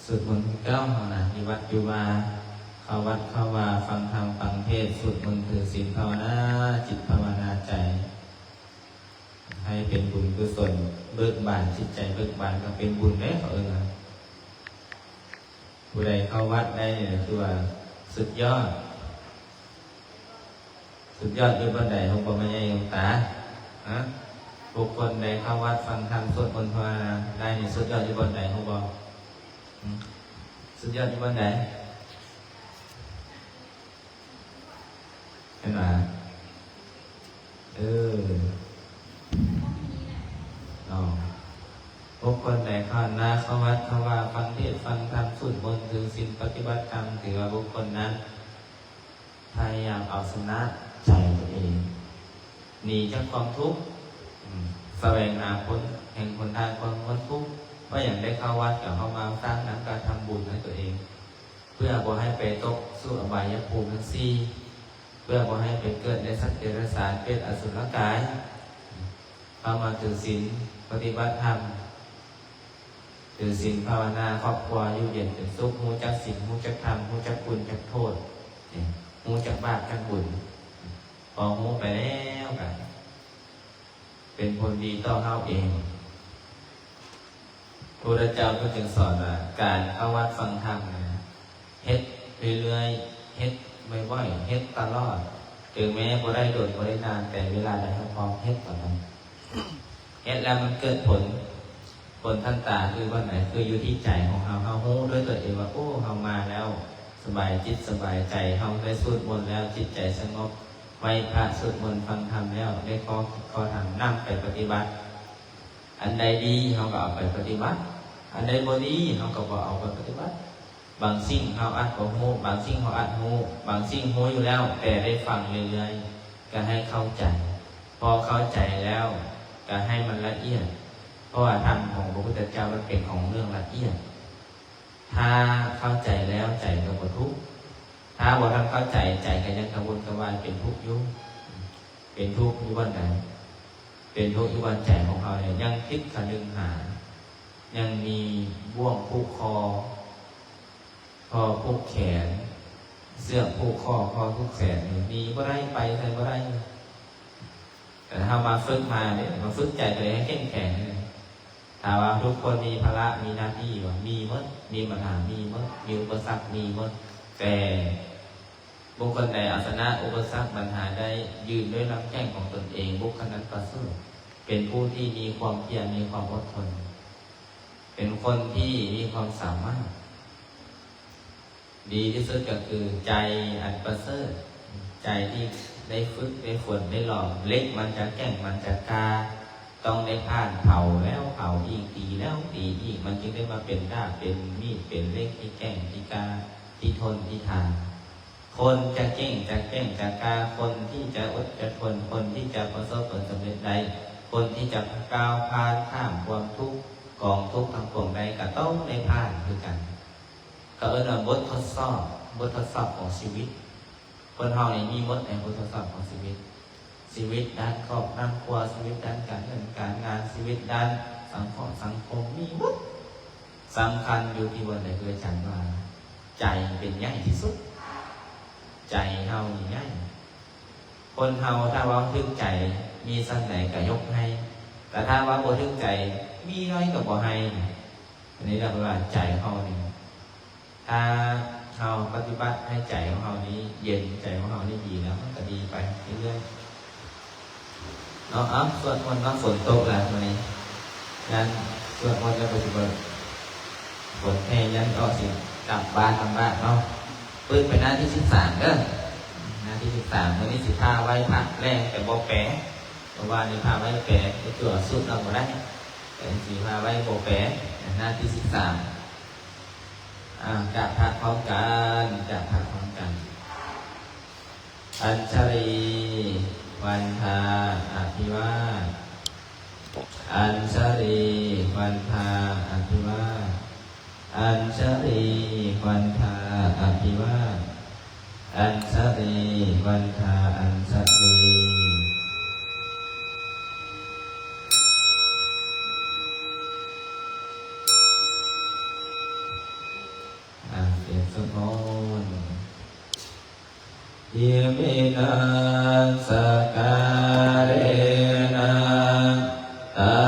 สวดมนต์เก้าเฮานะมีวัดอยู่มาเข้าวัดเข้าว่าฟังธรรมฟังเทศน์สวดมนต์ถือศีลภาวนาจิตภาวนาใจให้เป็นบุญกุศลเบิกบานจิตใจเบิกบานก็เป็นบุญได้เขาผู้ใดเข้าวัดได้เนี่ยคือว่าสุดยอดอยู่บนใดของบ่แม่ใหญ่ของตาบุคคลใดเข้าวัดฟังธรรมสวดมนต์ภาวนาได้เนี่ยสุดยอดอยู่บนใดของบ่สุดยอดอยู่บนใดเห็นไหมบุคคลใดเข้าวัดเข้าว่าฟังเทศน์ฟังธรรมสวดมนต์ถือศีลปฏิบัติธรรมถือว่าบุคคลนั้นพยายามเอาชนะใจตัวเองหนีจากความทุกข์แสวงหาผลแห่งคนทางความพ้นทุกข์ว่าอย่างได้เข้าวัดกับเข้ามาสร้างน้ำการทำบุญให้ตัวเองเพื่อบ่ให้ไปตกสู่อบายภูมิทั้งสี่เพื่อบ่ให้ไปเกิดในสัตว์เดรัจฉานเป็นอสุรกายเข้ามาถือศีลปฏิบัติธรรมถือศีลภาวนาครอบครัวอยู่เย็นเป็นสุขรู้จักศีลรู้จักธรรมรู้จักคุณจักโทษรู้จักบาปจักบุญพอรู้ไปแล้วกันเป็นผลดีต่อเฮาเองพระพุทธเจ้าก็จึงสอนว่าการเข้าวัดฟังธรรมเฮ็ดเรื่อยๆเฮ็ดบ่อยๆเฮ็ดตลอดถึงแม้บ่ได้โดดบ่ได้นานแต่เวลาใดเราพร้อมเฮ็ดต่อนั้นเฮ็ดแล้วมันเกิดผลทันตาคือว่าไหนคืออยู่ที่ใจของเฮารู้ด้วยตัวเองว่าโอ้เฮามาแล้วสบายจิตสบายใจเฮาได้สวดมนต์แล้วจิตใจสงบไหว้พระสวดมนต์ฟังธรรมแล้วได้ขอทำนำไปปฏิบัติอันใดดีเฮาก็เอาไปปฏิบัติอันใดบ่ดีเฮาก็บ่เอาไปปฏิบัติบางสิ่งเฮาอัดบ่ฮู้บางสิ่งเฮาอัดฮู้บางสิ่งฮู้อยู่แล้วแต่ได้ฟังเรื่อยๆก็ให้เข้าใจพอเข้าใจแล้วก็ให้มันละเอียดเพราะว่าธรรมของพระพุทธเจ้ามันเป็นของเรื่องละเอียดถ้าเข้าใจแล้วใจก็บ่ทุกข์ถ้าบ่ทันเข้าใจใจก็ยังกังวลกังวายเป็นทุกข์อยู่เป็นทุกข์อยู่วันไหนเป็นทุกข์อยู่วันใจของเราเนี่ยยังคิดคะนึงหายังมีบ่วงผูกคอผูกแขนเสื้อผูกคอผูกแขนมีบ่ได้ไปใส่บ่ได้แต่ถ้ามาฝึกมาเนี่ยมาฝึกใจตัวเองให้เข้มแข็งถามว่าทุกคนมีภาระมีหน้าที่ว่ามีหมดมีปัญหามีหมดมีอุปสรรคมีหมดแต่บุคคลใดเอาชนะอุปสรรคปัญหาได้ยืนด้วยลำแข้งของตนเองบุคคลนั้นประเสริฐเป็นผู้ที่มีความเพียรมีความอดทนเป็นคนที่มีความสามารถดีที่สุดก็คือใจอันประเสริฐใจที่ได้ฝึกได้ฝนได้หล่อเล็กมันจะแก่งมันจะกาต้องได้ผ่านเผาแล้วเผาอีกตีแล้วตีอีกมันจึงได้มาเป็นด้ามเป็นมีดเป็นเล็กที่แก่งที่กาที่ทนที่ทานคนจะเก่งจะแก่งจะกาคนที่จะอดจะทนคนที่จะประสบผลสำเร็จใดคนที่จะก้าวผ่านข้ามความทุกข์กองทุกข์ทั้งปวงใดก็ต้องได้ผ่านคือกันก็ว่าบททดสอบของชีวิตคนเฮานี่มีบทในบททดสอบของชีวิตด้านครอบครัวชีวิตด้านการเงินการงานชีวิตด้านสังคมมีหมดสำคัญอยู่ที่วันใดคืออาจารย์ว่าใจเป็นใหญ่ที่สุดใจเฮานี่ใหญ่คนเฮาถ้าว่าถึงใจมีสันไหนก็ยกให้แต่ถ้าว่าบ่ถึงใจมีน้อยก็บ่ให้อันนี้เราว่าใจเฮานี่ถ้าเฮาปฏิบัติให้ใจของเฮานี้เย็นใจของเฮานี้ดีแล้วมันก็ดีไปเรื่อยๆเนาะส่วนวันฝนตกแล้ววันนี้งั้นส่วนวันจะปฏิบัติฝนแห้งยันก็สิกลับบ้านทำบ้านเนาะปืนไปหน้าที่13เด้อหน้าที่13วันนี้สิพาไว้พักแรงแต่บ่แปะเพราะว่านี่พาไว้แปะจะจั่วสุดเอาบ่ได้แต่สิพาไว้บ่แปะหน้าที่13จากพระพร้อมกันอัญชลีวันทาอภิวาทอัญชลีวันทาอภิวาทอัญชลีวันทาอภิวาทอัญชลีวันทาอัญชลี อ ญสมนอิมินัสสการเนะตั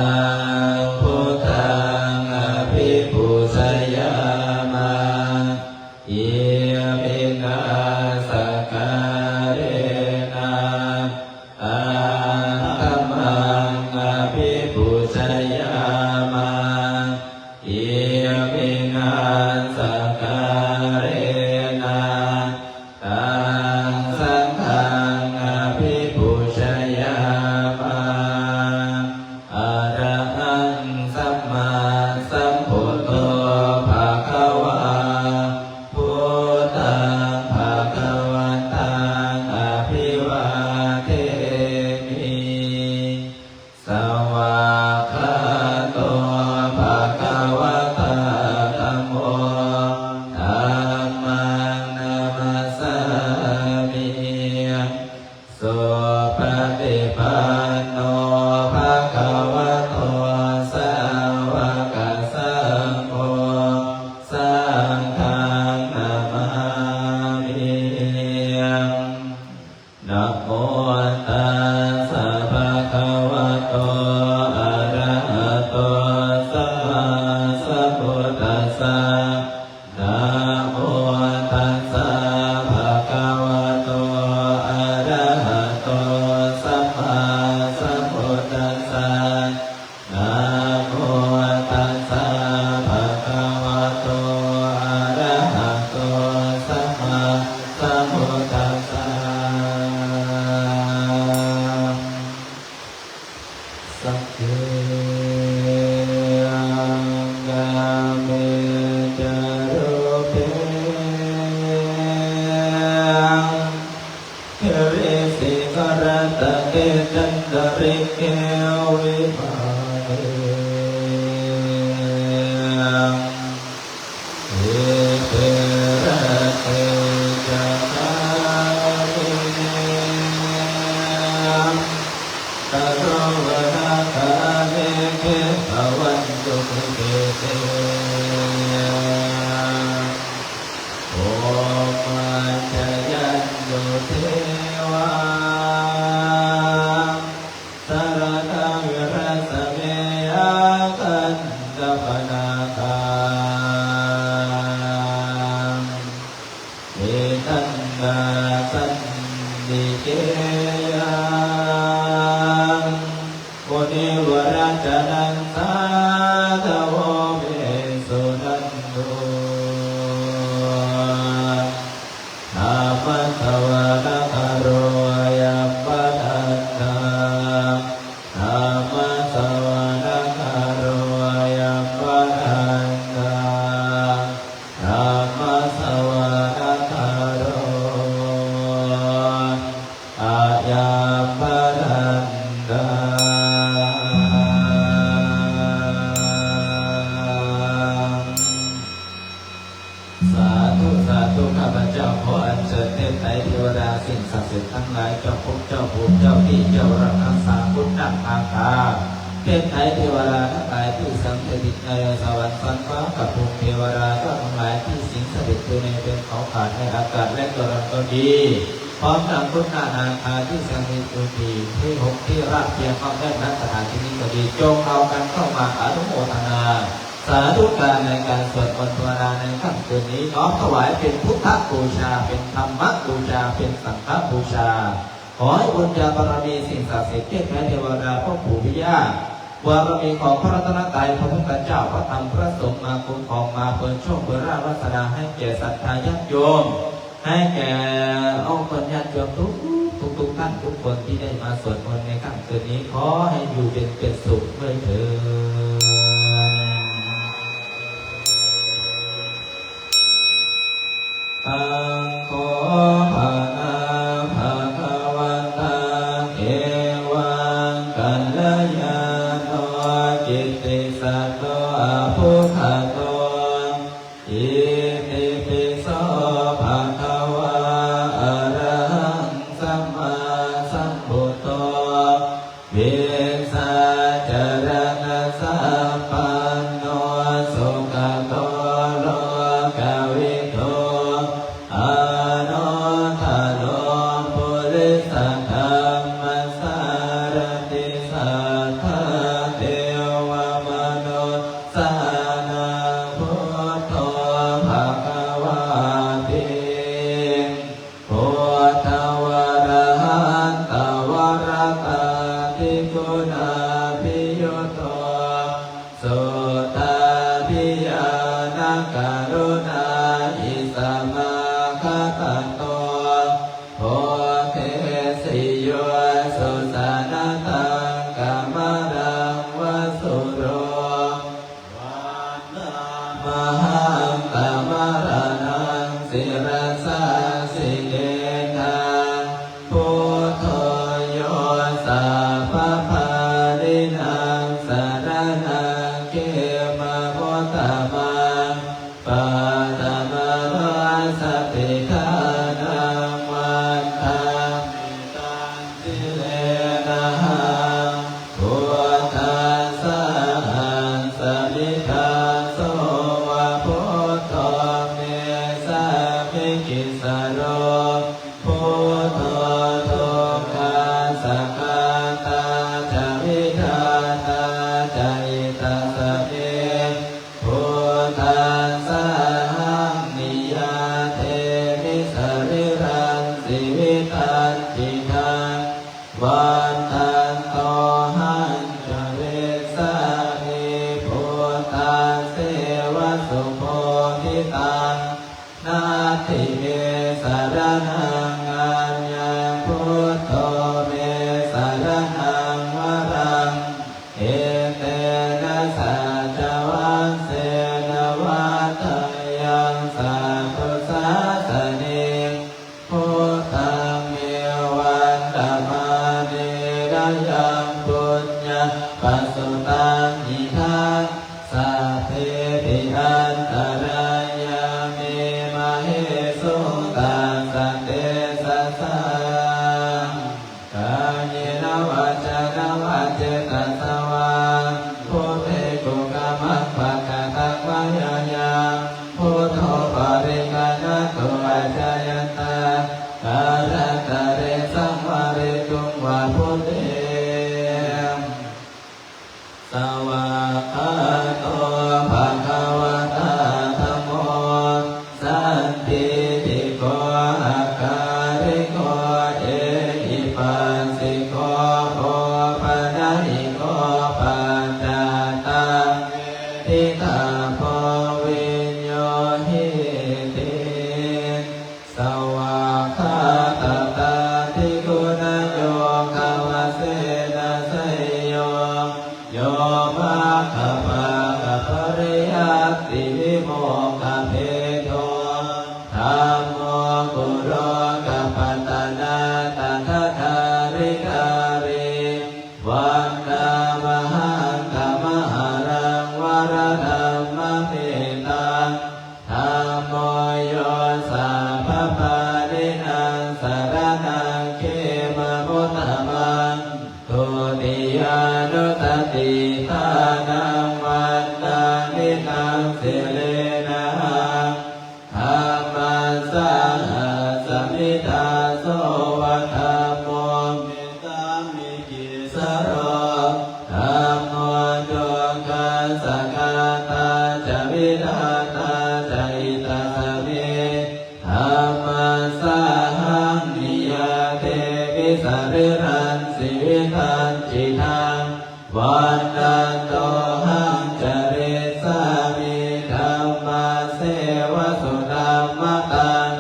งพุทธังอภิปูชยามะอิมินัสสการเนะตังธัมมังอภิปูชยามะอิมินัสสการเนะตังสังฆังอภิปูชยามะอะระหังสัมมาสัมพุทโธภะคะวาพุทธังภะคะวันตังอภิวาเทมิสวากขาโตภะคะวะตาธัมโมธัมมังนามัสสามิสุปฏิปันโนภะคะวะโตสาวกสังโฆสังฆังนามามินะโมตัสสะภะคะวะโตอะระหะโตสัมมาสัมพุทธัสสะนะโมตัสสะภะคะวะโตอะระหะโตสัมมาสัมพุทธัสสะนะโมตัสสะภะคะวะโตอะระหะโตสัมมาสัมพุทธัสสะสัพเพกาเมจารุเปเทวิสิกรตะเกจันตริเกวิมาเนเอเประเตจักามิเนตะโรวนาคาเนเกภวันตุเกเตโอปัจจยันโยเทวาสารนาวิรัสเมยกันตปนาคาเอตันนาสันติเกยังโอเนวราชนันทาทโวเมสุนันโตนามัตถวานาคาโรยัมปะทันตานามัตถวานาคาโรยัมปะทันตานามัตถวานาคาโรอายัมปะทันตาสาธุสาธุข้าพเจ้าขออัญเชิญเทพไตรเทวดาสิ่งศักดิ์สิทธิ์ทั้งหลายเจ้าภพเจ้าภูมิเจ้าที่เจ้ารักษาพุทธอาคาเทพไตรเทวดาทั้งหลายที่สังเกติในสวรรค์ชั้นฟ้ากับภูมิเทวดาก็ทั้งหลายที่สิงสถิตอยู่ในเป็นเขาขาดในอากาศและตัวเราก็ดีพร้อมทั้งพุทธนาคาที่สังเกตอยู่ที่หกที่ราบเพียงเขาได้นักสถานที่นี้ก็ดีจงเอากันเข้ามาอนุโมทนาสาธุการในการสวดมนต์ภาวนาในค่ำคืนนี้น้อมถวายเป็นพุทธบูชาเป็นธรรมบูชาเป็นสังฆบูชาขอให้บุญญาบารมีสิ่งศักดิ์สิทธิ์เทพเทวดาพ่อปู่พิยาบารมีของพระรัตนตรัยพระพุทธเจ้าพระธรรมพระสงฆ์มาคุ้มครองมาเปิดโชคเปิดราชวาสนาให้แก่ศรัทธาญาติโยมให้แก่องค์ปัญญาโยมทุกท่านทุกคนที่ได้มาสวดมนต์ในค่ำคืนนี้ขอให้อยู่เป็นสุขด้วยเถิดอังโฆภะนาภะคะวันตังเอวังกัลยาโนจิตติสัตโตอะภุคโตอิติปิโสภะคะวะอะระหังสัมมาสัมพุทโธวิสัจรณะสัพพันโนสุขโตโลกวิทู รุณาอิสมาคตันโตโพเทสิโยสุสานตังกัมมรังวสุโรมหังกัมมรณังศิรสาสิเกนะพุทโธโยสัพพปารินังสรณังเขมะพุทธมังปัตตมะสติทานังวันทามิตังสิเลนะหังพุทธัสสะหังสมิทาโสวะพุทโธเมสะมิกิสโรพุทโธทุกขาสักขาตาจาวิธาตาจายิตาสเมพุทธัสสะหังนิยาเทมิสริรังสิวิตันติทังวันทันโตหังจเรสามิพุทธัสเสวะสุโพธิตังนาทิเมสรณังอัญญังพุทโธเมสรณังวรังเอเตนะสัจวังเสนะวัตยังสัพพุสาสเนพุทธังเมวันตมาเนระยังปุญญปัสสุตังอิทังสัพเพติอันตรายาเมมะเหสุตังสันเตสัสสังกายเนวาจานะวาเจตัสสะวังพุทเทกุกะมังปะกะตังวะยายังพุทโธปริกานะตุอาจายันตาการะตะเรสังวะเรตุงวะพุทเทสวากขาโตภะคะวะตาธัมโมสันทิฏฐิโกอาการิโกเอหิปัสสิโกโภปนะหิโกปัญจตังทิฏฐาโพวิญโยหิติสวากขาตตาทิกุณโยคาวะเสนะไสโยโยมะขะปะกะปริยัตติวิโมกขเพโทธัมโมกุโรกัปปัตตนาตัทธาริการิวันนามหังกัมมหารังวรธัมมะเมตังธัมโมโยสัพพปารินังสรณังเขมะพุทธมังตุติยานุตติทานังวันตานิตังสิเลนะหังธัมมัสสะหัสสมิทาโสวะธัมโมเมตามิกิสโรธัมโมทุกขาสักขาตาจาวิธาตาจายิตาสเมธัมมัสสะหังนิยาเทมิสริรังสิวิตันติทังวันตันโตหังจเรสามิธัมมาเสวะสุธัมมะตัง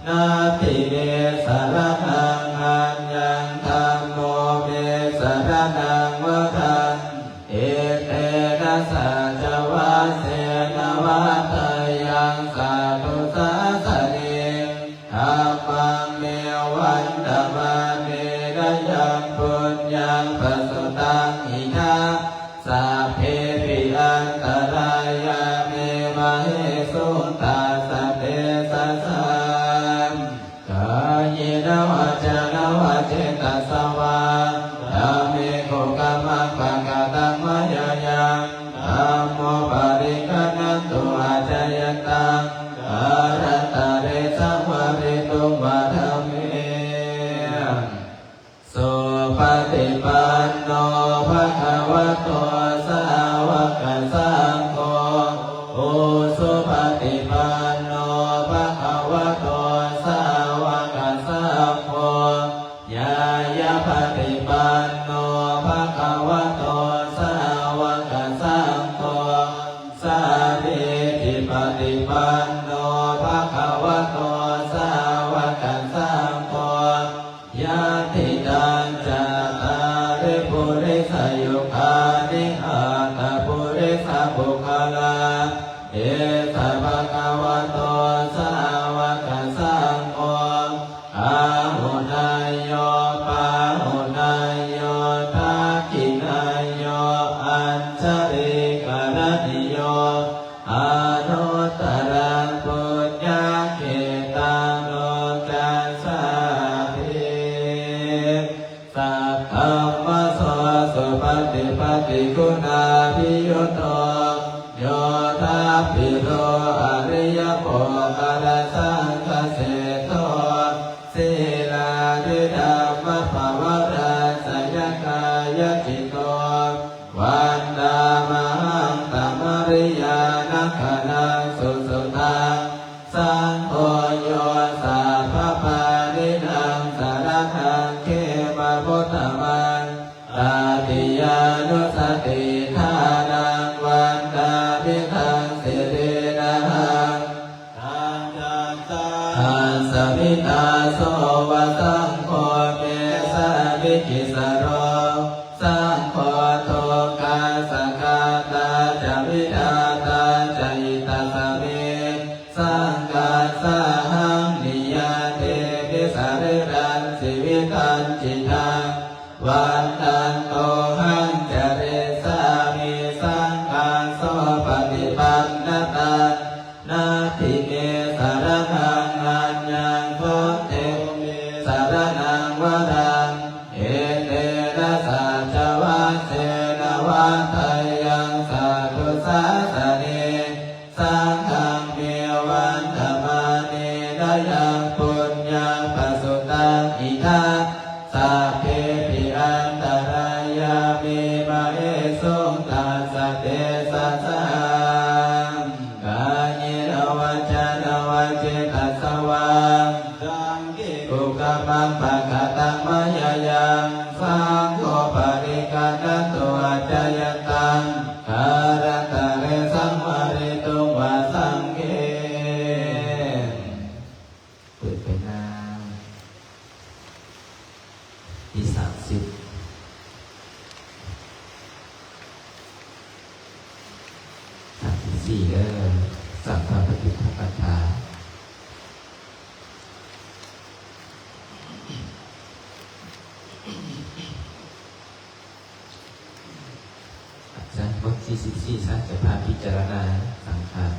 นาทิเมสรณังอัญญังธัมโมเมสรณังวรังเอเตนะสัจวัสเสนะวัตยังสัพพุสาสเนธัมมังเมวันตมาเนระยังปุญญังปัสสุตังอิทังสัพเพปิอันตรายาเมมะเหสุตัสสะเตสัสสังกายเนวาจานะวาเจตัสสะวังธัมเมโกกัมมังปะกะตังวะยายังธัมโมปริกานะตุอาจายันตังการะตะเรสังวะเรตุงวะธัมเมสุปฏิปันโนภะคะวะโตสาวกสังโฆโอสุปฏิปันโนภะคะวะโตสาวกสังโฆญาญาปฏิปันโนภะคะวะโตสาวกสังโฆสาธิติป ฏิปันโนภะคะวะโตสาวกสังโฆยะติตังจัตตาริปุริสยุคานิอาตปุริสบุคลาเอสะภะคะวะโตสาวกสังโฆอาหุนายโยปาหุนายโยทักขินายโยอัญชริกรณิโยอนุตตรังปุญญเขตังโลกัสสาภิสัพพะมะโสสุปฏิปฏิคุณาภิยุตโตโยทัพพิโรอริยโภคารสังฆเสโทศีลาธิธัมมภวราสยกายจิตโตวันดามหังตมริยานัคขณังสุสุตังสังโฆโยสัพพปารินังสารนังเขมาพุทธมังตาติยานุสติทานังวันดาภิทังสิรินังทังจัตตาทันสมิตาโสวะสังโฆเมสะวิจิสโรสังโฆโทกาสกาตาจาวิดาตาจยิตาสเมสังฆาสหังนิยาเทวิสาริรันสิวิตันจิตังวันตันโตหังจเรสามิสังฆาโสปฏิปันนตังนาทิเมสารนังอัญญังโพเตสารนังวรังเอเตนะสัจวัสเสนะวันไทยังสัตตุสาสเนสังฆังเมวันธรรมาเนนะยังปุญญาปสุตังอิทัสสัพเพปิอันตรายามิมาเอสุงตัสสะเตสัสสังกายิโนวัจโนวัจเจตัสสวังสังกิปุกมังภะคะตังมายายังสังโฆปริกานันตุอาจายันตังคารตะเรสัมมาริตุงวาสังเกเปิดไปหน้าที่3034สัมภปฏิภปทาอาจารย์บทที่44จะพาพิจารณาสังขาร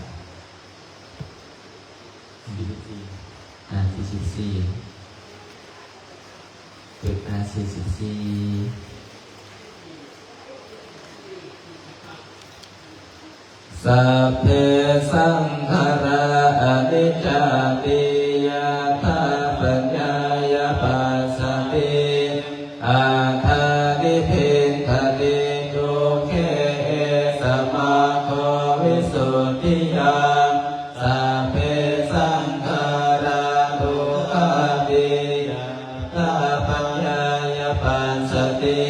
44เปิด44สัพเพสังขาราอนิจจติยถาปัญญายปัสสติอาคานิพินทติทุกเขสมาโควิสุทธิยาสัพเพสังขาราทุกขาติยถาปัญญายปัสสติ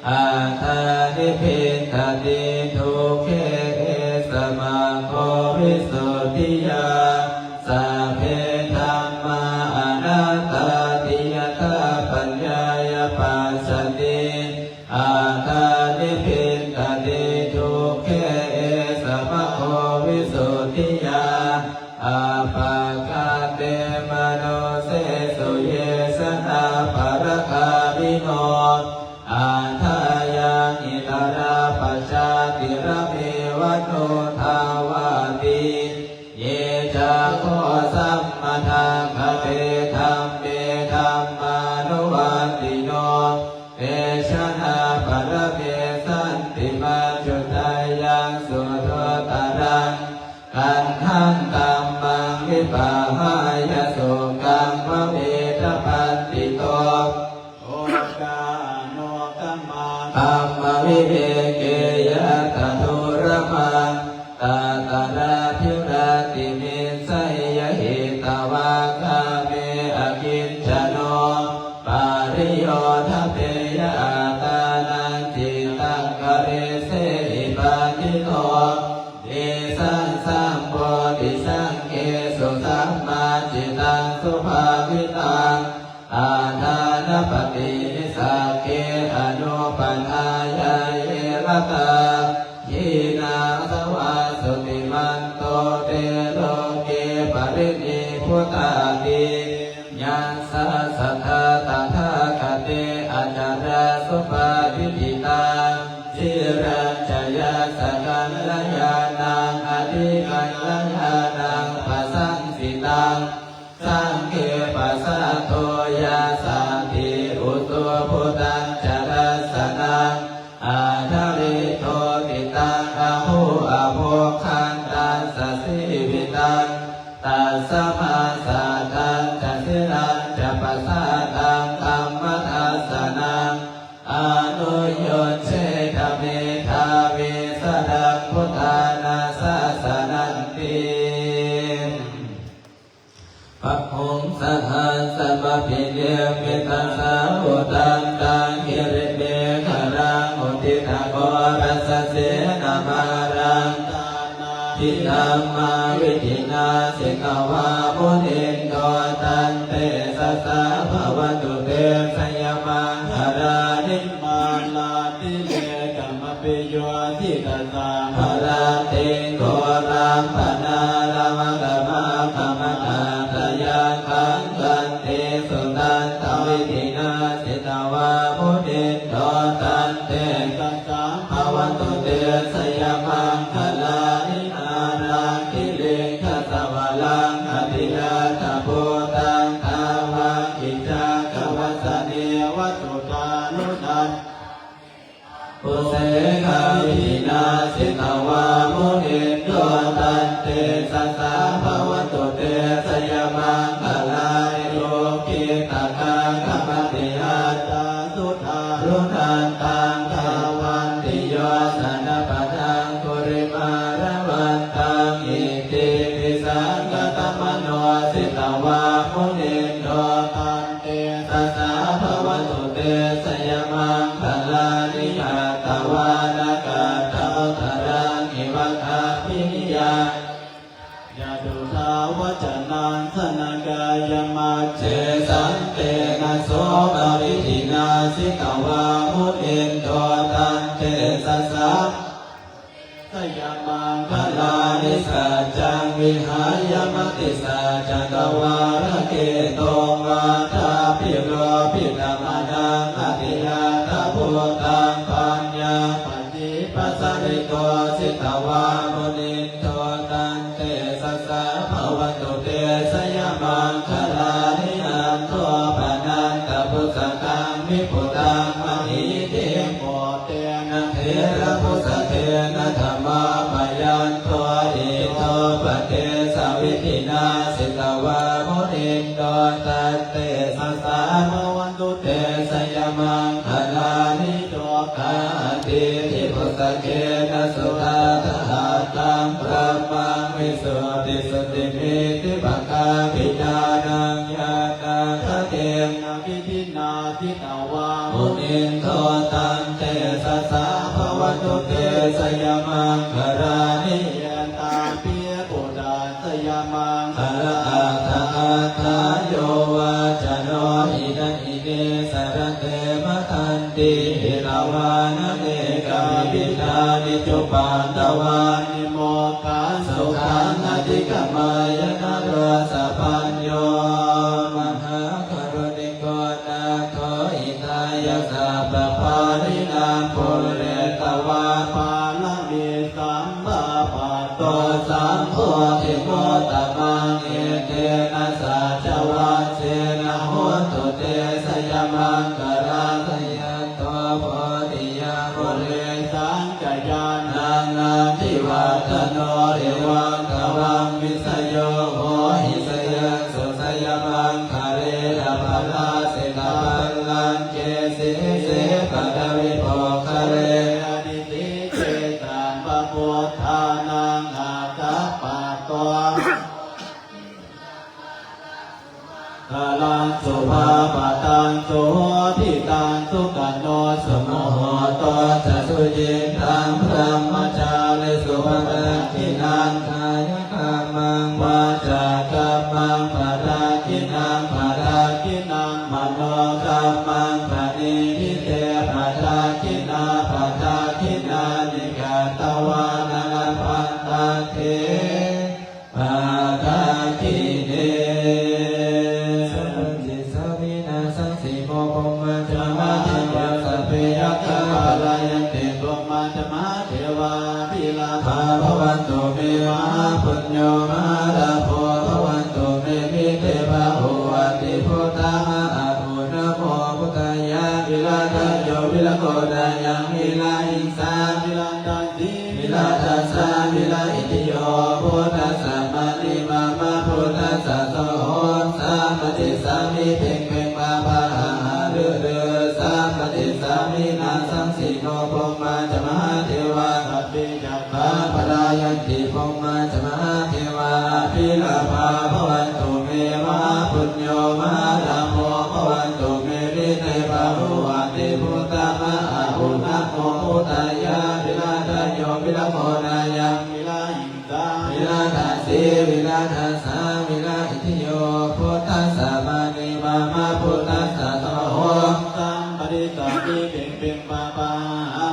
อาคานิพินทติทุกเขสมาโควิสุทธิยาสัพเพธัมมาอนัตตาติยถาปัญญายปัสสติอาคานิพินทติทุกเขสมาโควิสุทธิยาอาปากาเตมโนเสสุเยสนาภรคาวิโนอาทายังอิตราปัจจติระเมวโนทาวาติเยจะโคสัมมาทังคเตธัมเมธัมมานุวัตติโนเตชะนาภรเมสันติมาจุตายังสุโธตรังกันหังตัมมังวิปาหายสุกังวเวทปัตติโตโอกาโนกัมมาธัมมวิเวเกยะตทุระมังตาตระภิราติเมสัยยะหิตวาคาเมอกินจโนปาริโยทะเปยะตานังจิตังกเรเสหิปาทิโตเดสังสัมโพธิ เตโลเกปรินิพุตาติญาสัสสะตถาคเตอาจารสุปาทิติตังสิรัญจยาสกัลลยานังอธิกัลลยานังปัสสังสิตังสังเกปัสสะโทยาสันติอุตุพุทธังจรัสสนังอาทาริโทติตังอาหูอาโภคันตัสสะสิวิตังตัสสะมาสะตังจัสสิรังจะปัสสะตังธัมมทัสสนังอนุโยเชทเมทาเวสดังพุทธานาสัสนันติปะหงสหัสมะพิเดเมตัสสะอุตันตังกิริเมฆรังอุทิตะโกรัสเสนามารังทิธัมมาวิธินาสิกวามุนินโตตันเตสัสสะภวตุเตสยมังหรานิมาลาติเลกัมมปิโยทิตัสสะภราเตโกรัมปนาลามะกะมะกะมะตาตยาคังกันเตสุตันตวิธินาสิตวามุนินโตตันเตสัสสะภวตุเตสยมังคลานินารังกิเลสสวะลังอภิญาตโพตังทาวังกิจกวัสเนวัตุตานุนันปุเสกาวินาสิตวามุนินโตตันเตสัสสะภวตุเตสยมังคลานิโลกิตกังขมติอาตาสุทารุนันตังทาวันติโยสนปะทังกุริมาระวันตังอิติปิสังกตมโนสิตวามุนินโตตันเตสัสสะภวตุเตสยมังคลานิยาตวานากาตาตรังอิวัคาปิยายาดุทาวจนังสนากายมัจเจสันเตนะโสภวิธินาสิกวามุนินโตตันเตสัสสะสยามังคลานิสัจจังวิหายมติสัจจกวาระเกโตวาทาภิโรภิธรรมนังอธิยาตาพุทธังปัญญาปัจจิปัสสริโตสิตวามุนินโตตันเตสัสสะภวตุเตสยมังคลานิอันโตปนันตพุทธกังมิพุตังมหิเทโมเตนะเทระพุทธเทนะธรรมาปยันโตอิโตปเตสวิธินาสิตวามุนินโตตันเตสัสสะภวตุเตสยมังคลานิโตกาติทิพุทธเกนะสุตาทหาตังพระมังวิสุทธิสุติมิติภคาปิญาณังญาณาคเตนะวิธินาทิตวามุนินโตตันเตสัสสะภวตุเตสยมังคลานิยันตาปิปุตตาสยมังคลาอัตถาทาโยวาจโนอินะอิเนสรเตมะทันติหิราวานเนกามิวิธานิจุปันตวานิโมกัสสุขังอธิกมายนะโรสะปัญโยมหากรุณิโกนาโถอิทายะสัพพะรินามปุเรตวาปาลมิสัมปะปะโตสัมโพธิโมตมังเอเตนะสัจวัชเชนะโหตุเตสยมังคลาสยันโตโพธิยาปุเรสังกยานังนาทิวัฒโนเรวังขวังวิสโยโหหิสยังสุสยมังคเรระภลาสิกาปัลลังเจสิเสปะดวิโภคเรอดิติเจตังปะพุทธานังอาคัปปะโตกาลังสุภาปตังสุโหทิตังสุกันโนสมุโหโตจะสุจิตังพระมจาริสุภะกินังกายกรรมังวาจากรรมังภารากินังภารากินังมโนกรรมังภานิพิเตภารากินาภารากินานิกาตวานังปันตเท วันตุเมมหาปุญโญมหาลาโภภวันตุเมมิเตภะโหวัติพุทธะอะหุนะโมพุทธายะวิราชโยวิรโกดายังวิลาหิงสาวิลาตันติวิลาทัสสะวิลาอิติโยพุทธัสสะมานิมามาพุทธัสสะโสโหสัมปติสามิเพ่งเพ่งมาภาหาเรือเรือสัมปติสามินาสังสิโนพรหมาจมหาเทวาสัพพิจักขาปลายันติพรหมาจมหาเทวาพิลาภาภวันตุเมมหาปุญโญมหาลาโภภวันตุเมวิเตภะหุวัติพุทธะมหาอุณโมพุทธายะวิราชโยวิรโกนายังวิลาหิงสาวิลาทัสสีวิลาทัสสะวิลาอิทิโยพุทธัสสะมานิมามาพุทธัสสะโสโหสัมปติสามิเพ่งเพ่งปาปา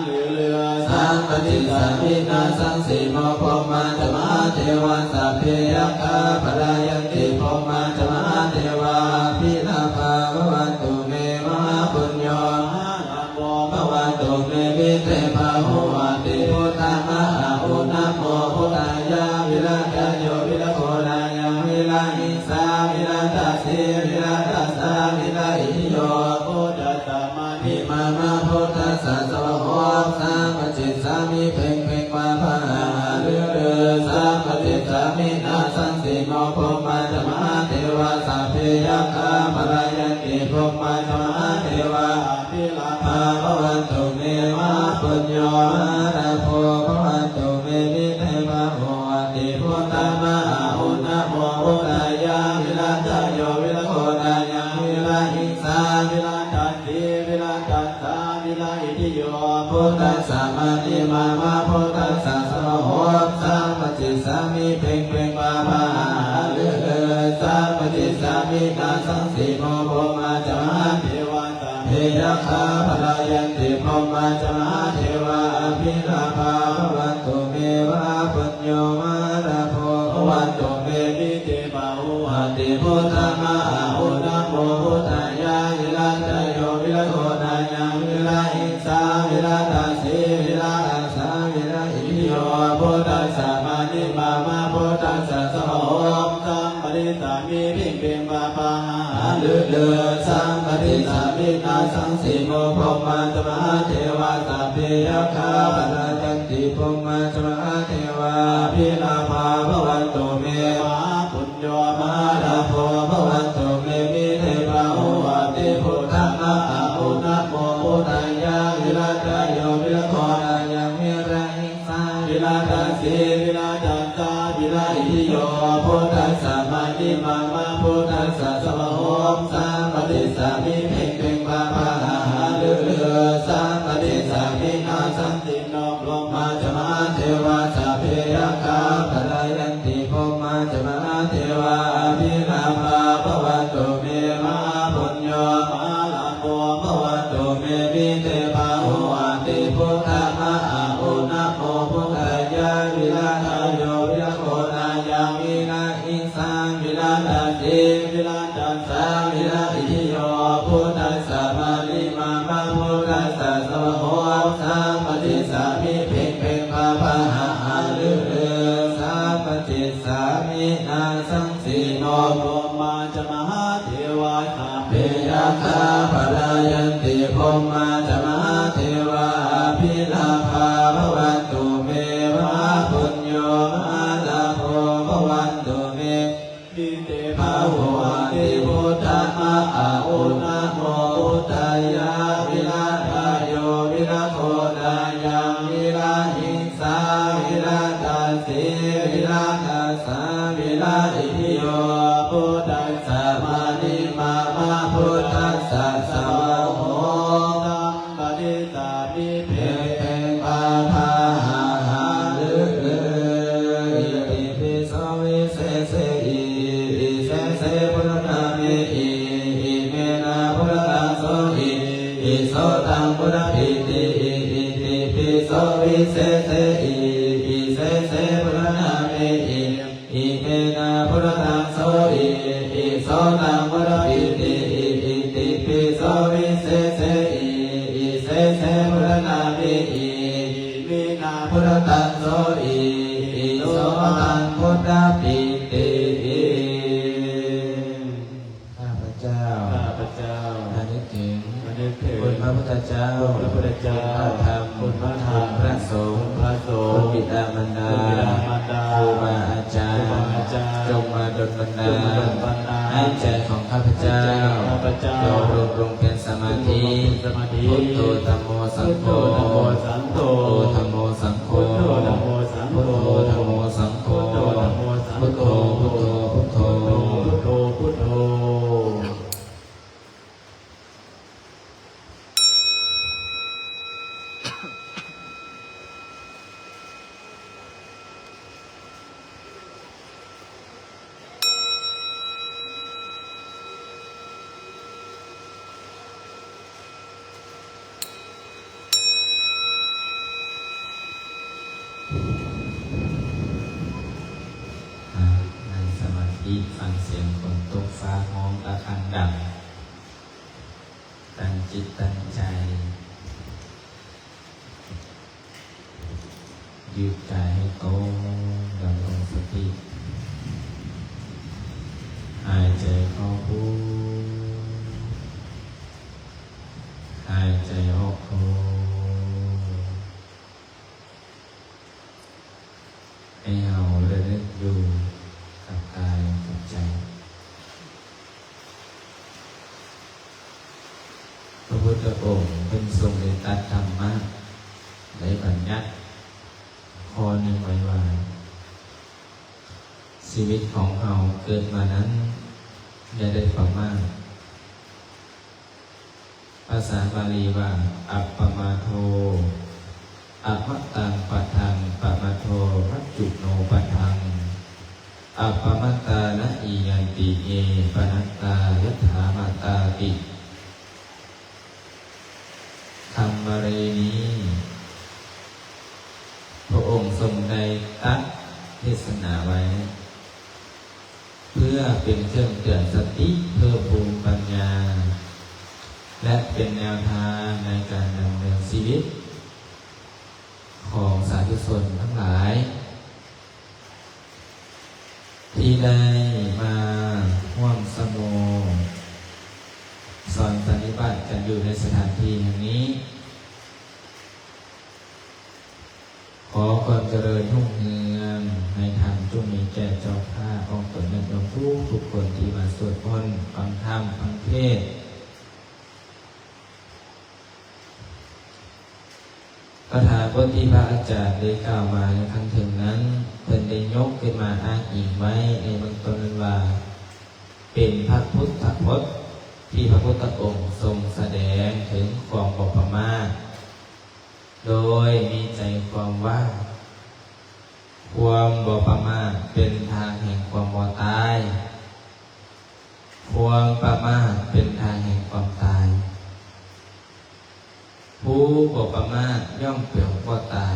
เรือเรือสัมปติสามินาสังสีโมพรหมาจมหาเทวาสัพเพยัคฆาปลายันติพรหมาจมหาเทวาพิลาภาภวันตุเมมหาปุญโญมหาลาโภภวันตุเมวิเตภะหุวัติพุทธะมหาอุณโมพุทธายะวิราชโยวิรโกนายังวิลาหิสาวิลาทัสสีวิลาทัสสะวิลาอิทิโยพุทธัสสะมานิมามาพุทธัสสะโสโหสัมปติสามิเพ่งเพ่งมาภาเรือเรือสัมปติสามินาสังสีโมพรหมาจมหาเทวาสัพเพยัคฆาปลายันติพรหมาจมหาเทวาพิลาภาภวันตุเมมหาปุญโญมหาลาโภภวันตุเมวิเตภะโหวัติพุทธะมหาอุณโมพุทธายะวิราชโยวิรโกนายังวิลาหิงสาวิลาทันติวิลาทัสสะวิลาอิทิโยพุทธัสสะมานิมามาพุทธัสสะโสโหสัมปติสามิเพ่งเพ่งมาภาเรือเรือสัมปติสามินาสังสีโมพรหมาจมหาเทวาสัพเพยัคฆาปลายันติพรหมาจมหาเทวาพิลาภาภวันตุเมวะปุญโญมหาลาโภภวันตุเมวิเตภะหุวัติพุทธะมหาอุณโมพุทธายะวิราชโยวิรโกนายังวิลาหิงสาวิลาทัสสีวิลาทัสสะวิลาอิทิโยพุทธัสสะมานิมามาพุทธัสสะโสโหสัมปติสามิเพ่งเพ่งปาปาเรือเรือสัมปติสามินาสังสีโมพรหมาจมหาเทวาสัพเพยัคฆาปลายันติพรหมาจมหาเทวาพิลาภาภวันตุเมมหาปุญโญมหาลาโภภวันตุเมมิเตภะหุวัติพุทธะมหาอุณโมพุทธายะวิราชโยวิรโกนายังวิราหิงสาวิราทัสสีวิราทัสสะวิราอิทิโยพุทธัสสะมานิมามาพุทธัสสะโสโหสัมปติสามิเพ่งเพ่งมาภาเรือเรือสัมปติสามินาสันติโนพรหมาจมหาเทวาสัพเพยัคฆาปลายันติพรหมาจมหาเทวาพิลาภาภวันตุเมมหาปุญโญมหาลาโภภวันตุเมวิเตภะหุวัติพุทธะมหาอุณโมพุทธายะวิราชโยวิรโกนายังวิลาหิงสาวิลาทัสสีวิลาทัสสะวิลาอิทิโยพุทธัสสะมานิมามาพุทธัสสะโสโหสัมปติสามิเพ่งเพ่งปาปาเรือเรือสัมปติสามินาสังสีโนพรหมาจมหาเทวาสัพเพยัคฆาปลายันติพรหมาจมหาเทวาพิลาภาภวันตุเมมหาปุญโญมหาลาโภภวันตุเมวิเตภะหุวัติพุทธะมหาอุณโมพุทธายะวิราชโยวิรโกนายังวิลาหิงสาวิราทัสสีวิราทัสสะวิลาอิทิโยพุทธัสสะมานิมามาพุทธัสสะโสโหสัมปติสามิเพ่งเพ่งปาภาเรือเรืออิติปิโสวิเศษอิเสเสพุทธามิอิเมนะพุทธาโสอิโสตังพุทธปิติอิติปิโสวิเศษอิเสเสพุทธามิอิเมนะพุทธาโสอิโสตังพุทธปิติอิติปิโสวิเศษอิเสเสพุทธามิอิเมนะพุทธาโสอิ พระพุทธเจ้า คุณพระธรรม คุณพระสงฆ์ พระสงฆ์ คุณบิดามารดา ครูบาอาจารย์จงมาดลบันดาลให้ใจของข้าพเจ้าโดยรวมลงเป็นสมาธิพุทโธธัมโมสังโฆพุทโธธัมโมสังโฆพุทโธธัมโมสังโฆพุทโธพุทโธพุทโธพุทโธพุทโธในสมาธิฟังเสียงฝนตกฟ้าห้องระฆังดังตั้งจิตตั้งใจยืดกายให้ตรงดำรงสติหายใจเข้าพุทหายใจออกโทให้เราระลึกอยู่กับกายกับใจพระพุทธองค์เป็นทรงได้ตรัสธรรมะได้บัญญัติข้อหนึ่งไว้ว่าชีวิตของเราเกิดมานั้นอย่าได้ประมาทภาษาบาลีว่าอัปปมาโทอัปมัตตังปัฏฐังปะมาโทมัจจุโนปัฏฐังอัปปมัตตานะอียันติเอปนัตตายัตถามาตาติคำบาลีนี้พระองค์ทรงได้ตรัสเทศนาไว้เพื่อเป็นเครื่องเตือนสติเพิ่มพูนปัญญาและเป็นแนวทางในการดำเนินชีวิตของสาธุชนทั้งหลายที่ได้มาร่วมสโมสอนปฏิบัติกันอยู่ในสถานที่แห่งนี้ขอความเจริญรุ่งเรืองในธรรมจงมีแก่เจ้าข้าองค์ตนและดวงทุกคนที่มาสวดมนต์ฟังธรรมฟังเทศน์คาถาบทที่พระอาจารย์ได้กล่าวมาในครั้งถึงนั้นเพิ่นได้ยกขึ้นมาอ้างอิงไว้ในเบื้องต้นนั้นว่าเป็นพระพุทธพจน์ที่พระพุทธองค์ทรงแสดงถึงความบ่ประมาทโดยมีใจความว่าความบ่ประมาทเป็นทางแห่งความบ่ตายความประมาทเป็นทางแห่งความตายผู้บ่ประมาทย่อมเปลี่ยวบ่ตาย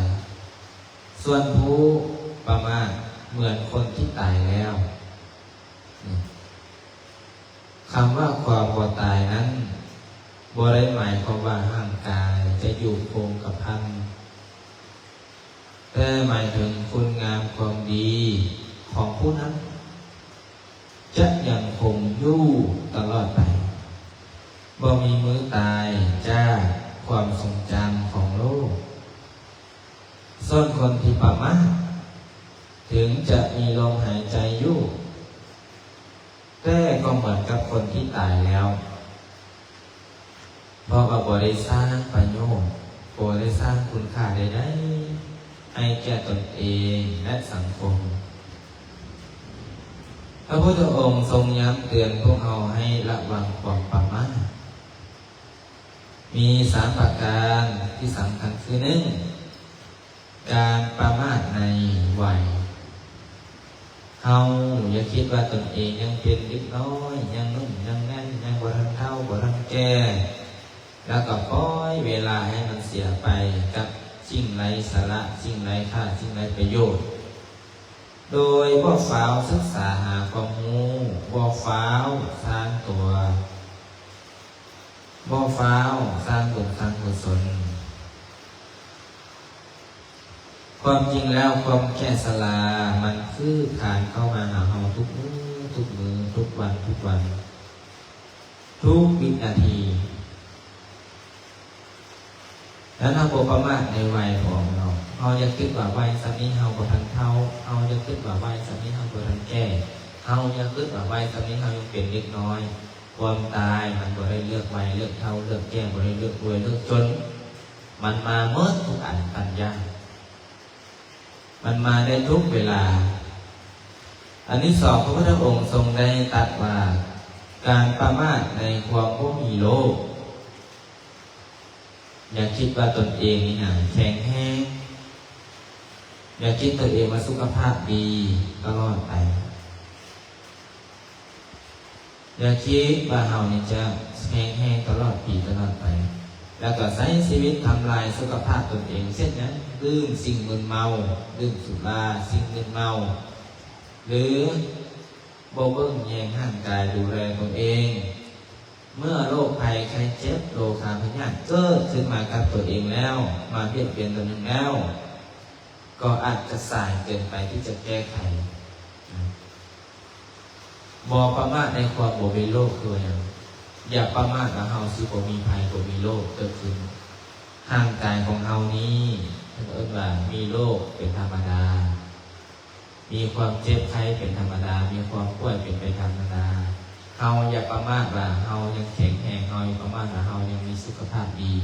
ส่วนผู้ประมาทเหมือนคนที่ตายแล้วคำว่าความบ่ตายนั้นบ่ได้หมายความว่าร่างกายจะอยู่คงกระพันแต่หมายถึงคุณงามความดีของผู้นั้นจะยังคงอยู่ตลอดไปบ่มีมื้อตายจากความทรงจำของโลกส่วนคนที่ประมาทถึงจะมีลมหายใจอยู่แต่ก็เหมือนกับคนที่ตายแล้วเพราะว่าบ่ได้สร้างประโยชน์บ่ได้สร้างคุณค่าใดๆให้แก่ตนเองและสังคมพระพุทธองค์ทรงย้ำเตือนพวกเราให้ระวังความประมาทมี3ประการที่สำคัญคือ1การประมาทในวัยเฮาอย่าคิดว่าตนเองยังเป็นเด็กน้อยยังนุ่มยังแน่นยังบ่ทันเฒ่าบ่ทันแก่แล้วก็ปล่อยเวลาให้มันเสียไปกับสิ่งไร้สาระสิ่งไร้ค่าสิ่งไร้ประโยชน์โดยบ่ฟ้าวศึกษาหาความรู้บ่ฟ้าวสร้างตัวบ่ฟ้าวสร้างบุญสร้างกุศลความจริงแล้วความแก่สลามันคือฐานเข้ามาหาเราทุกมื้อทุกมื้อทุกวันทุกวันทุกวินาที แล้วเราบ่ประมาทในวัยของเราจะคิดว่าวัยสำนี้เราบ่ทันเฒ่าเราจะคิดว่าวัยสำนี้เราบ่ทันแก่เราจะคิดว่าวัยสำนี้เรายังเป็นเด็กน้อยความตายมันบ่ได้เลือกวัยเลือกเฒ่าเลือกแก่บ่ได้เลือกรวยเลือกจนมันมาเมื่อทุกอันปัญญามันมาได้ทุกเวลาอันที่สองพระพุทธองค์ทรงได้ตรัสว่าการประมาทในความบ่มีโลภอย่าคิดว่าตนเองนี่นะแข็งแรงอย่าคิดตนเองว่าสุขภาพดีตลอดไปอย่าคิดว่าเรานี่จะแข็งแรงตลอดปีตลอดไปแล้วก็ใช้ชีวิตทำลายสุขภาพตนเองเช่นนั้นดื่มสิ่งมึนเมาดื่มสุราสิ่งมึนเมาหรือบ่เบิ่งแยงห่างกายดูแลตนเองเมื่อโรคภัยไข้เจ็บโรคาพยาธิเกิดขึ้นมากับตัวเองแล้วมาเปลี่ยนเปลี่ยนตัวเองแล้วก็อาจจะสายเกินไปที่จะแก้ไขบ่ประมาทในความบ่มีโรคคืออย่าประมาทว่าเฮาสิบ่มีภัยบ่มีโรคเกิดขึ้นร่างกายของเฮานี้เอิ้นว่ามีโรคเป็นธรรมดามีความเจ็บไข้เป็นธรรมดามีความป่วยเป็นไปธรรมดาเฮาอย่าประมาทว่าเฮายังแข็งแรงเฮาอย่าประมาทว่าเฮายังมีสุขภาพดี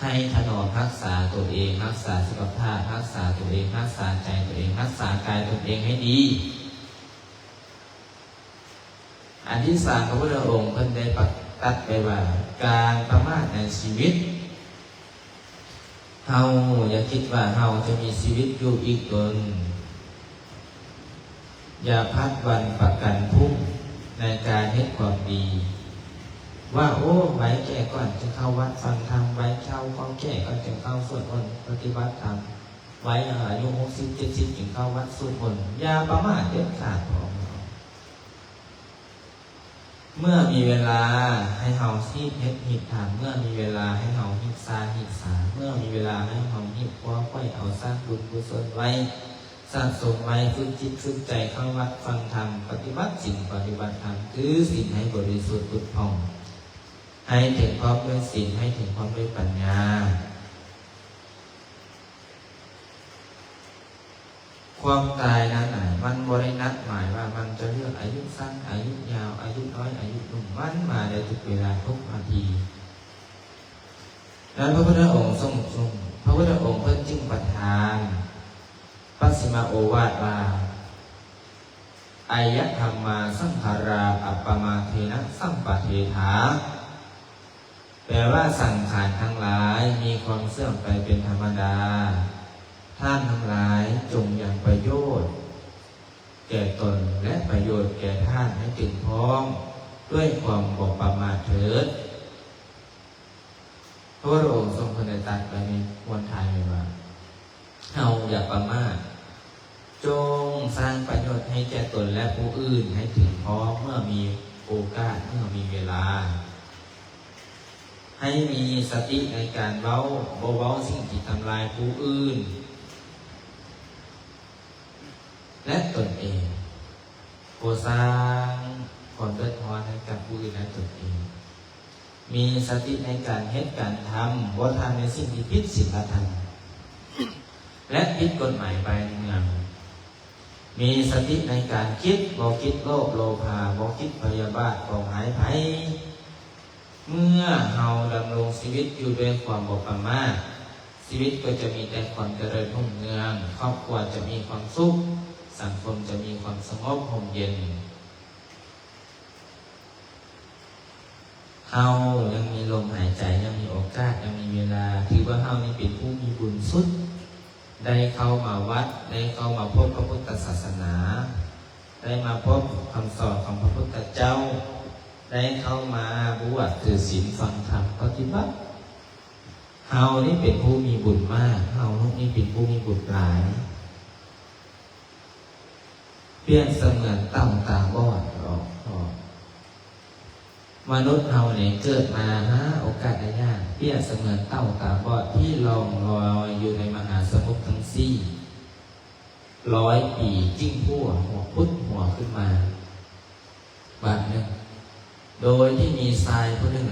ให้ถนอมรักษาตัวเองรักษาสุขภาพรักษาตัวเองรักษาใจตัวเองรักษากายตัวเองให้ดีอันที่สามพระพุทธองค์เพิ่นได้ตัดไปว่าการประมาทในชีวิตเฮาอย่าคิดว่าเฮาจะมีชีวิตอยู่อีกตนอย่าพัดวันประกันพรุ่งในการเฮ็ดความดีว่าโอ้ไว้แก่ก่อนจะเข้าวัดฟังธรรมไว้เข้าของแก่ก่อนจะเข้าสวดมนต์ปฏิบัติธรรมไว้อายุ60 70ถึงเข้าวัดสวดมนต์อย่าประมาทเด็ดขาดของเมื่อมีเวลาให้เฮาที่เฮ็ดหิดทำเมื่อมีเวลาให้เฮาหิดสาหิดสาเมื่อมีเวลาให้เฮาหิดคว้าไว้เอาสร้างบุญกุศลไว้สะสมไว้ฝึกจิตฝึกใจเข้าวัดฟังธรรมปฏิบัติศีลปฏิบัติธรรมคือศีลให้บริสุทธิ์ผุดผ่องให้ถึงพร้อมด้วยศีลให้ถึงพร้อมด้วยปัญญาความตายนั้นมันบรินัดหมายว่ามันจะเลือกอายุสั้นอายุยาวอายุน้อยอายุหนุ่มมันมาได้ทุกเวลาทุกนาทีนั้นพระพุทธองค์ทรงพระพุทธองค์เพิ่งจึงประทานปัสสิมาโอวาทว่าอายะธรรมาสังขาราอัปปมาเทนะสัมปเทถาแปลว่าสังขารทั้งหลายมีความเสื่อมไปเป็นธรรมดาท่านทั้งหลายจงยังประโยชน์แก่ตนและประโยชน์แก่ท่านให้ถึงพร้อมด้วยความบ่ประมาทเถิดพระองค์ทรงพระดำรัสไว้ในวันไทยว่าเฮาอย่าประมาทจงสร้างประโยชน์ให้แก่ตนและผู้อื่นให้ถึงพร้อมเมื่อมีโอกาสเมื่อมีเวลาให้มีสติในการเว้าสิ่งที่ทำลายผู้อื่นและตนเองโปรสร้างความเดือดร้อนให้กับผู้อื่นและตนเองมีสติในการเฮ็ดการทำว่าทำในสิ่งที่ผิดศีลธรรมและผิดกฎหมายใบเมืองมีสติในการคิดบ่คิดโลภโลภะบ่คิดพยาบาทบ่หายภัยเมื่อเฮาดำรงชีวิตอยู่ด้วยความบ่ประมาทชีวิตก็จะมีแต่ความเจริญรุ่งเรืองครอบครัวจะมีความสุขสังคมจะมีความสงบร่มเย็นเฮายังมีลมหายใจยังมีโอกาสยังมีเวลาถือว่าเฮานี่เป็นผู้มีบุญสุดได้เข้ามาวัดได้เข้ามาพบพระพุทธศาสนาได้มาพบคำสอนของพระพุทธเจ้าได้เข้ามาบวชถือศีลฟังธรรมปฏิบัติเฮานี่เป็นผู้มีบุญมากเฮานี่เป็นผู้มีบุญหลายเปรียบเสมือนเต่าตาบอดมนุษย์เฮาเนี่ยเกิดมาหาโอกาสได้ยากเปรียบเสมือนเต่าตาบอดที่ล่องลอยอยู่ในมหาสมุทรทั้ง400 ปีจิ้งพั่วหัวพุทธหัวขึ้นมาบาดหนึ่งโดยที่มีทรายผู้หนึ่ง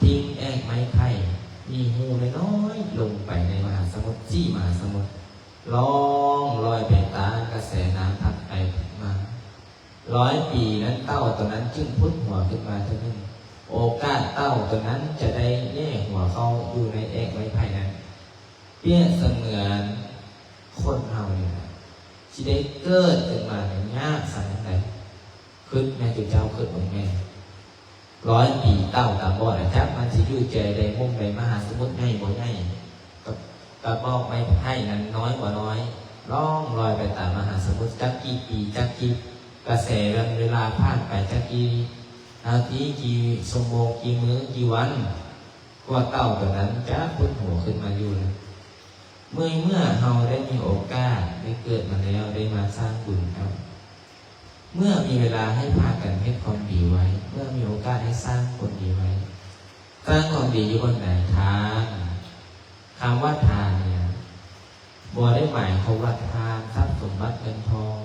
ทิ้งแอกไม้ไผ่ มีหูน้อยๆลงไปในมหาสมุทรจี้มหาสมุทรล่องลอยไปตามกระแสน้ำพัดไปมา100 ปีนั้นเต้าตัวนั้นจึงพุทธหัวขึ้นมาเท่านั้นโอกาสเต้าตัวนั้นจะได้แย่หัวเข้าอยู่ในเอกไม้ไผ่นั้นเปี้ยเสมือนคนเฮาเนี่ยที่ได้เกิดขึ้นมาในยากสันไหนขึ้นแม่จุเจ้าขึ้นของแม่100 ปีเต้าตาบอดจับมันสิอยู่ใจใดมุ่งใดมหาสมุทรง่ายบ่ง่ายกับตาบอกไม้ไผ่นั้นน้อยกว่าน้อยล่องลอยไปตามมหาสมุทรจักกี่ปีจักกี่กระแสเวลาผ่านไปจักกี่นาทีกี่ชั่วโมงกี่มื้อกี่วันกว่าเต้าตัวนั้นจะพุทธหัวขึ้นมาอยู่นะเมื่อเราได้มีโอกาสได้เกิดมาแล้วได้มาสร้างบุญครับเมื่อมีเวลาให้พากันให้ความดีไว้เมื่อมีโอกาสให้สร้างคนดีไว้สร้างความดีอยู่บนไหนทานคำว่าทานเนี่ยบ่ได้หมายเขาว่าทานทรัพย์สมบัติเงินทอง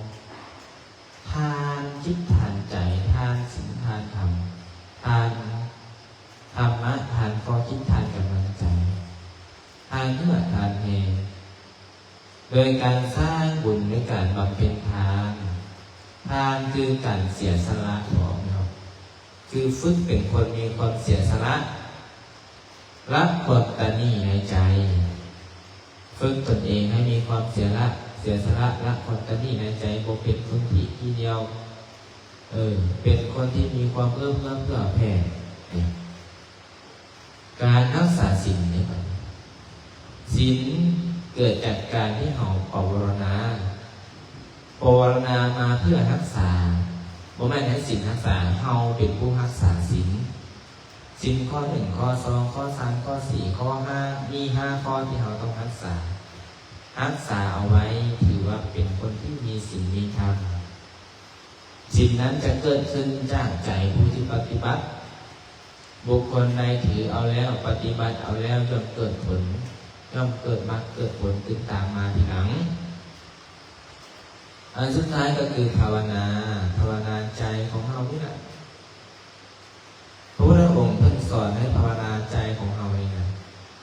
ทานจิตทานใจทานศีลทานธรรมทานธรรมะทานข้อคิดทานกำลังใจทานเพื่อทานเองโดยการสร้างบุญด้วยการบำเพ็ญทานทานคือการเสียสละของเราคือฝึกเป็นคนมีความเสียสละรักความตนีในใจฝึกตนเองให้มีความเสียสละรักความตนีในใจบ่เป็นคนที่เดียวเป็นคนที่มีความเอื้อเพื่อแผ่การรักษาศีลเนี่ยศีลเกิดจากการที่เราภาวนามาเพื่อรักษาบ่แม่นให้ศีลรักษาเฮาเป็นผู้รักษาศีลข้อ 1ข้อ 2ข้อ 3ข้อ 4ข้อ 5มี5ข้อที่เราต้องรักษาเอาไว้ถือว่าเป็นคนที่มีศีลมีธรรมศีลนั้นจะเกิดขึ้นจากใจผู้ที่ปฏิบัติบุคคลใดถือเอาแล้วปฏิบัติเอาแล้วย่อมเกิดผลย่อมเกิดมรรคเกิดผลติดตามมาทีหลังอันสุดท้ายก็คือภาวนาใจของเรานี่แหละพระพุทธองค์เพิ่งสอนให้ภาวนาใจของเราเอง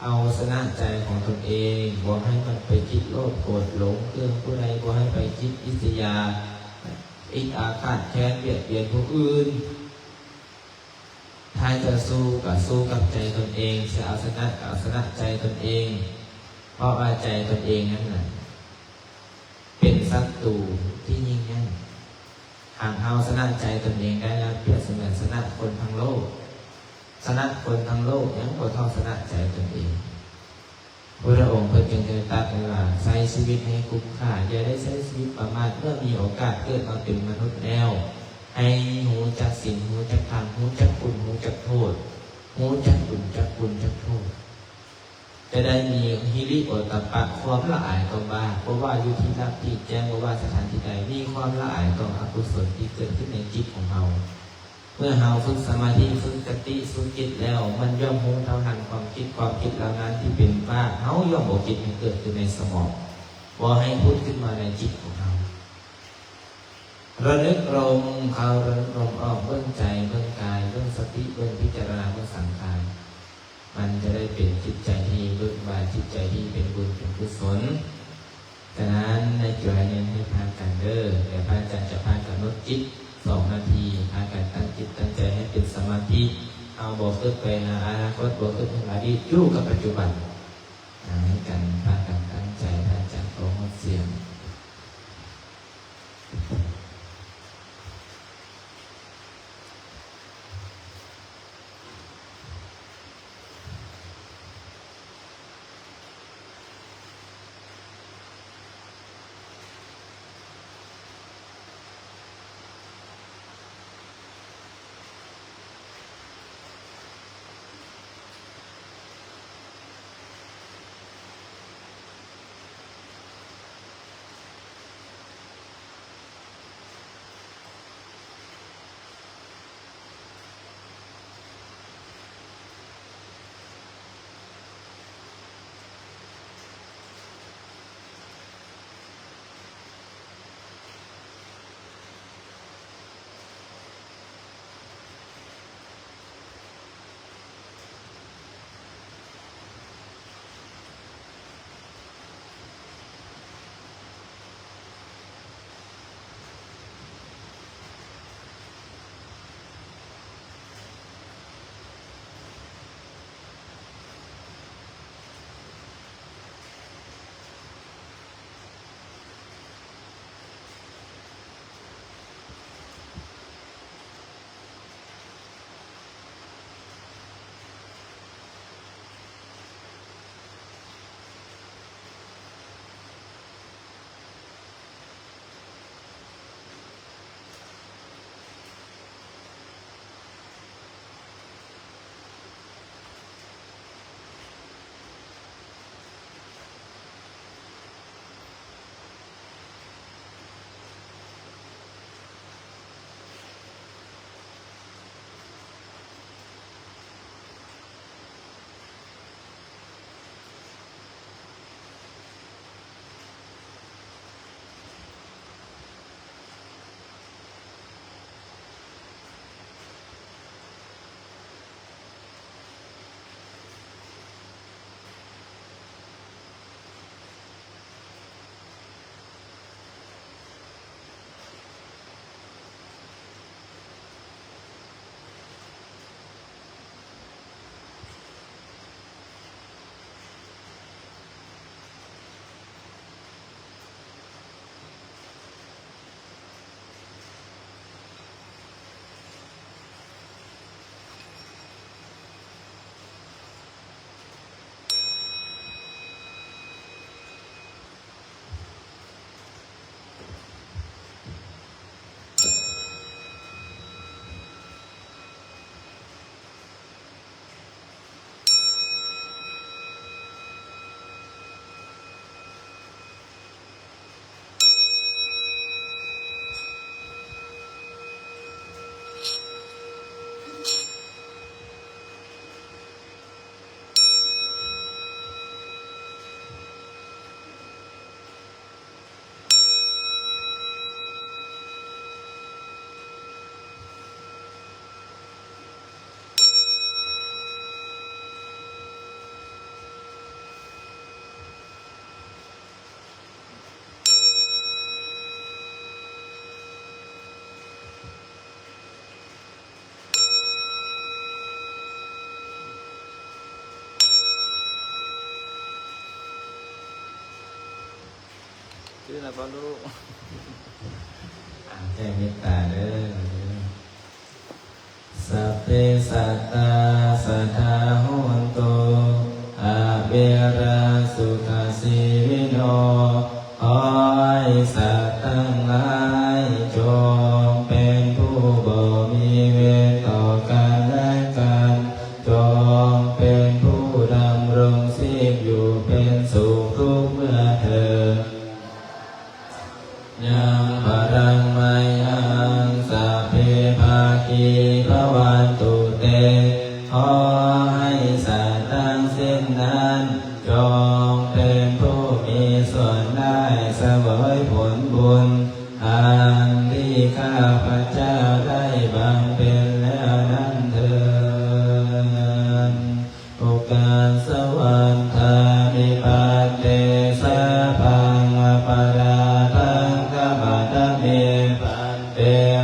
เอาชนะใจของตนเองบ่ให้มันไปคิดโลภโกรธหลงเครื่องผู้ใดบ่ให้ไปคิดอิจฉาอิจอาฆาตแค้นเบียดเบียนผู้อื่นถ้าจะสู้กับใจตนเองจะเอาชนะใจตนเองเพราะว่าใจตนเองนั่นแหละเป็นศัตรูที่ยิ่งใหญ่หากเอาชนะใจตนเองได้แล้วเปรียบเสมือนชนะคนทั้งโลกชนะคนทั้งโลกยังบ่เท่าชนะใจตนเองพระองค์เพิ่งจึงได้ตรัสว่าใช้ชีวิตให้คุ้มค่าอย่าได้ใช้ชีวิตประมาทเมื่อมีโอกาสเกิดมาเป็นมนุษย์แล้วให้หูจักศีลหูจักธรรมหูจักคุณหูจักโทษหูจักบุญจักโทษจะได้มีฮิริโอตตัปปะความละอายต่อบาปเพราะว่าอยู่ที่รับที่แจ้งว่าสถานที่ใดมีความละอายต่ออกุศลที่เกิดขึ้นในจิตของเราเมื่อเราฝึกสมาธิฝึกสติฝึกจิตแล้วมันย่อมหูเท่าทันความคิดเหล่านั้นที่เป็นบ้าเขาย่อมบอกจิตให้เกิดขึ้นในสมองว่าให้พูดขึ้นมาในจิตของเราระลึกลมเข้าระลึกลมออกเบื้องใจเบื้องกายเบื้องสติเบื้องพิจารณาเบื้องสังขารมันจะได้เป็นจิตใจที่เบิกบานจิตใจที่เป็นบุญเป็นกุศลฉะนั้นในจุดนี้ให้พากันเด้อแต่พระอาจารย์จะพากันลดจิต2 นาทีพากันตั้งจิตตั้งใจให้เป็นสมาธิเอาบอกขึ้นไปหาอนาคตบอกขึ้นถึงอดีตอยู่กับปัจจุบันให้กันพากันตั้งใจพระอาจารย์ขอหมดเสียง นะพ่อลูก แจ้งเมตตาเด้อสัพเพสัตตาสัทธาโหนตุอาเวราสุขสีวิโนขอให้สัตว์ทั้งหลายจงเป็นผู้บ่มีเวรต่อกันและกันจงเป็นผู้ดำรงชีพอยู่เป็นสุขทุกเมื่อเถิดยังปรังไมยังสัพเพภาคีพระวันตุเตขอให้สัตว์ทั้งสิ้นนั้นจงเป็นผู้มีส่วนได้เสวยผลบุญอันที่ข้าพเจ้าได้บำเพ็ญแล้วนั้นเถิดโอกาสสวรรค์ธามิปัตเตสะพังอปาราทังกัปปะเมปันเต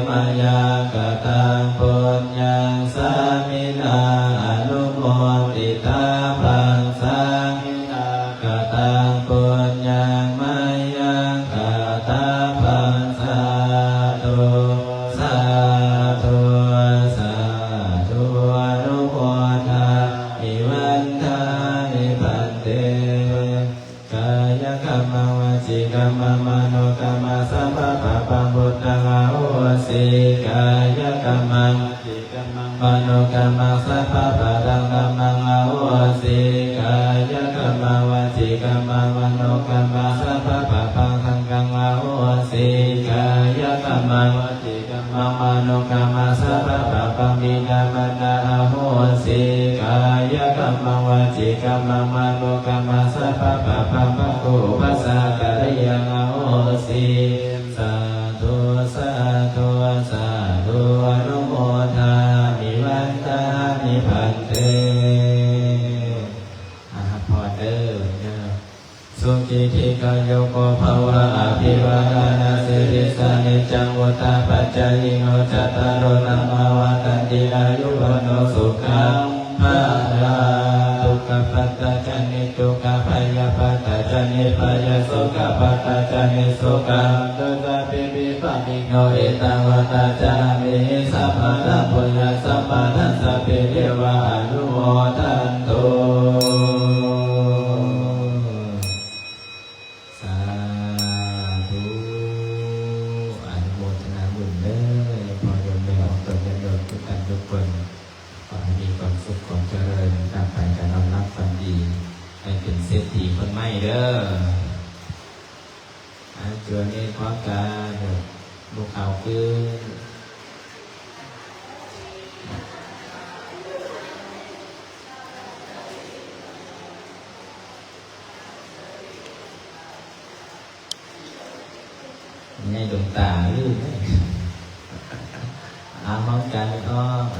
มายากตังปุญญังสามินาอนุโมทิตาปังสามินากตังปุญญังมายังกตาปังสาธุสาธุสาธุอนุโมทามิวันทามิปันเตกายกรรมวจีกรรมมโนกรรมสัมปะปะปังพุทธังอาโหสิกายกรรมังมโนกรรมสัพพะปะรังกรรมังอาโหสิกายกรรมวจีกรรมมโนกรรมสัพพะปะปังสังฆังอาโหสิกายกรรมวจีกรรมมโนกรรมสัพพะปะปังบิดามารดาอาโหสิกายกรรมวจีกรรมมโนกรรมสัพพะปะปังภคุปัสสะกะริยังอาโหสิสาธุสาธุสาธุอนุโมทามิวันทามิพันเตพอเด้อสุขิธิกายโกภวะอภิวาทนาสิริสนิจังวุตาปัจจายโนจัตตารโนธรรมวัฏันติอายุวันโนสุขังภะลังทุกขปัตตาจันนิทุกขพยาปัตตาจันนิพยาสุขปัตตาจันนิสุขังตุตาปิปิปะมิโนเอตังวัตตาจามิสัพพะทะปุญญาสัพพะทัสสะปิเทวะอนุโมทันตุสาธุอนุโมทนาบุญเด้อพอโยมแม่ของตนญาติโยมทุกท่านทุกคนขอให้มีความสุขความเจริญตามไปการนำรับความดีให้เป็นเศรษฐีคนใหม่เด้อเจือนี้พร้อมกันลูกเขาคือนี่ดวงตาลื่นพร้อมกันอ้อไป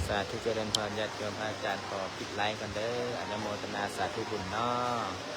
สาธุเจริญพรญาติโยมพระอาจารย์ขอปิดไลฟ์กันเด้ออนุโมทนาสาธุบุญเนาะ